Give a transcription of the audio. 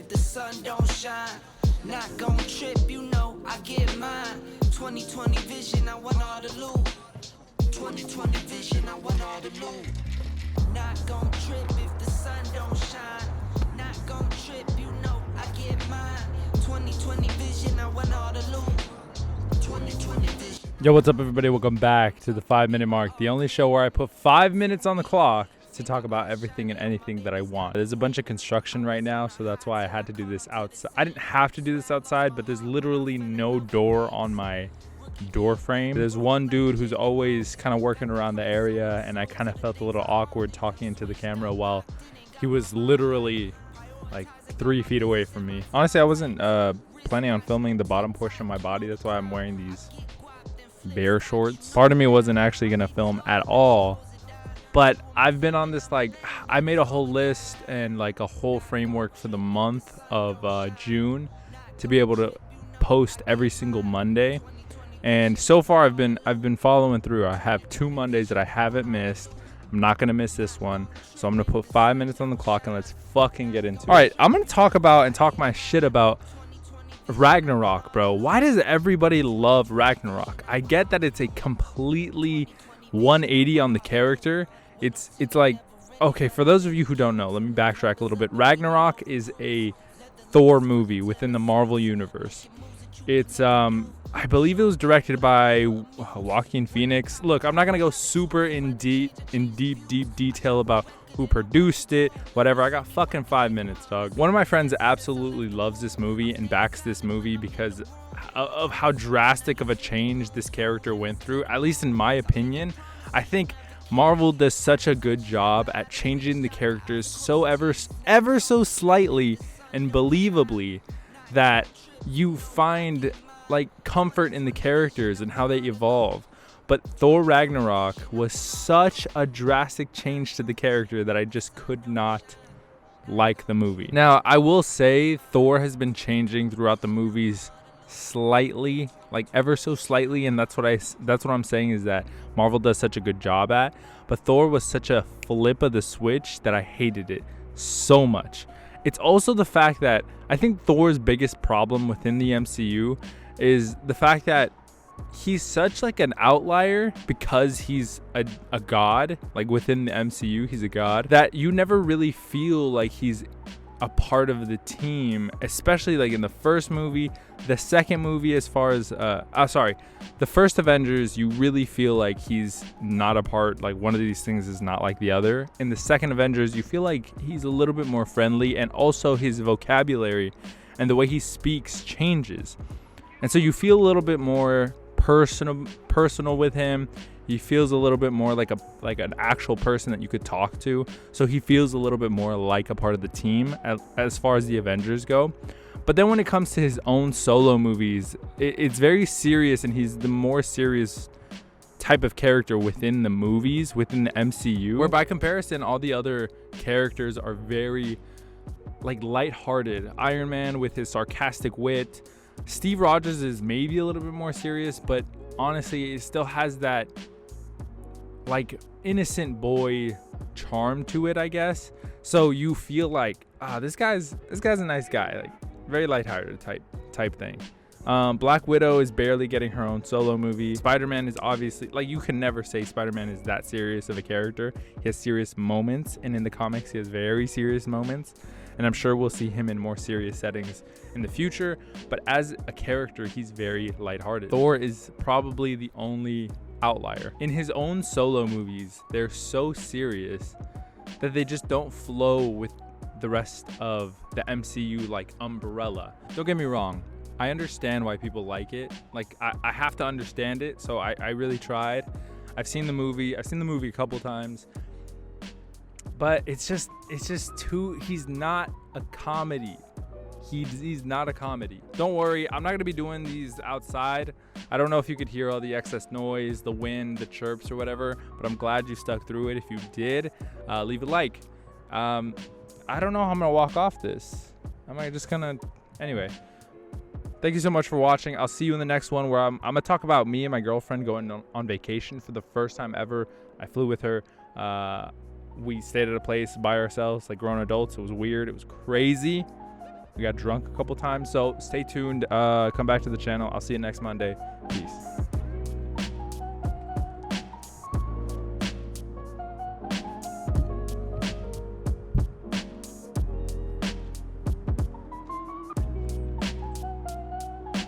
if the sun don't shine. Not gon' trip, you know I get mine. 2020 vision, I want all the loot. 2020 vision, I want all the loot. Not gon' trip if the sun don't shine. Not gon' trip, you know I get mine. 2020 vision, I want all the loot. 2020 vision. Yo, what's up, everybody? Welcome back to the 5-minute mark, the only show where I put 5 minutes on the clock to talk about everything and anything that I want. There's a bunch of construction right now, so that's why I had to do this outside. I didn't have to do this outside, but there's literally no door on my door frame. There's one dude who's always kind of working around the area, and I kind of felt a little awkward talking into the camera while he was literally like 3 feet away from me. Honestly, I wasn't planning on filming the bottom portion of my body. That's why I'm wearing these bear shorts. Part of me wasn't actually gonna film at all, but I've been on this, like, I made a whole list and like a whole framework for the month of June to be able to post every single Monday. And so far I've been following through. I have 2 Mondays that I haven't missed. I'm not gonna miss this one, so I'm gonna put 5 minutes on the clock and let's fucking get into it. All right, I'm gonna talk my shit about Ragnarok, bro. Why does everybody love Ragnarok? I get that it's a completely 180 on the character. It's like, okay, for those of you who don't know, let me backtrack a little bit. Ragnarok is a Thor movie within the Marvel universe. It's I believe it was directed by Joaquin Phoenix. Look, I'm not gonna go super in deep detail about who produced it, whatever. I got fucking 5 minutes, dog. One of my friends absolutely loves this movie and backs this movie because of how drastic of a change this character went through. At least in my opinion, I think Marvel does such a good job at changing the characters so ever so slightly and believably that you find like comfort in the characters and how they evolve. But Thor Ragnarok was such a drastic change to the character that I just could not like the movie. Now, I will say Thor has been changing throughout the movies slightly, like ever so slightly, and that's what I'm saying is that Marvel does such a good job at. But Thor was such a flip of the switch that I hated it so much. It's also the fact that I think Thor's biggest problem within the MCU is the fact that he's such like an outlier because he's a god. Like within the MCU, he's a god, that you never really feel like he's a part of the team, especially like in the first movie. The second movie, as far as the first Avengers, you really feel like he's not a part, like one of these things is not like the other. In the second Avengers, you feel like he's a little bit more friendly, and also his vocabulary and the way he speaks changes, and so you feel a little bit more personal with him. He feels a little bit more like an actual person that you could talk to. So he feels a little bit more like a part of the team as far as the Avengers go. But then when it comes to his own solo movies, it's very serious, and he's the more serious type of character within the movies, within the MCU, where by comparison, all the other characters are very like lighthearted. Iron Man with his sarcastic wit. Steve Rogers is maybe a little bit more serious, but honestly, it still has that like innocent boy charm to it, I guess. So you feel like, this guy's a nice guy, like very lighthearted type thing. Black Widow is barely getting her own solo movie. Spider-Man is obviously, like, you can never say Spider-Man is that serious of a character. He has serious moments, and in the comics he has very serious moments, and I'm sure we'll see him in more serious settings in the future. But as a character, he's very lighthearted. Thor is probably the only outlier. In his own solo movies, they're so serious that they just don't flow with the rest of the MCU like umbrella. Don't get me wrong, I understand why people like it. Like, I have to understand it, so I really tried. I've seen the movie a couple times, but it's just too, he's not a comedy. He's not a comedy. Don't worry, I'm not gonna be doing these outside. I don't know if you could hear all the excess noise, the wind, the chirps or whatever, but I'm glad you stuck through it. If you did, leave a like. I don't know how I'm gonna walk off this. Am I just gonna, anyway. Thank you so much for watching. I'll see you in the next one, where I'm gonna talk about me and my girlfriend going on vacation for the first time ever. I flew with her. We stayed at a place by ourselves, like grown adults. It was weird. It was crazy. We got drunk a couple times. So stay tuned. Come back to the channel. I'll see you next Monday. Peace.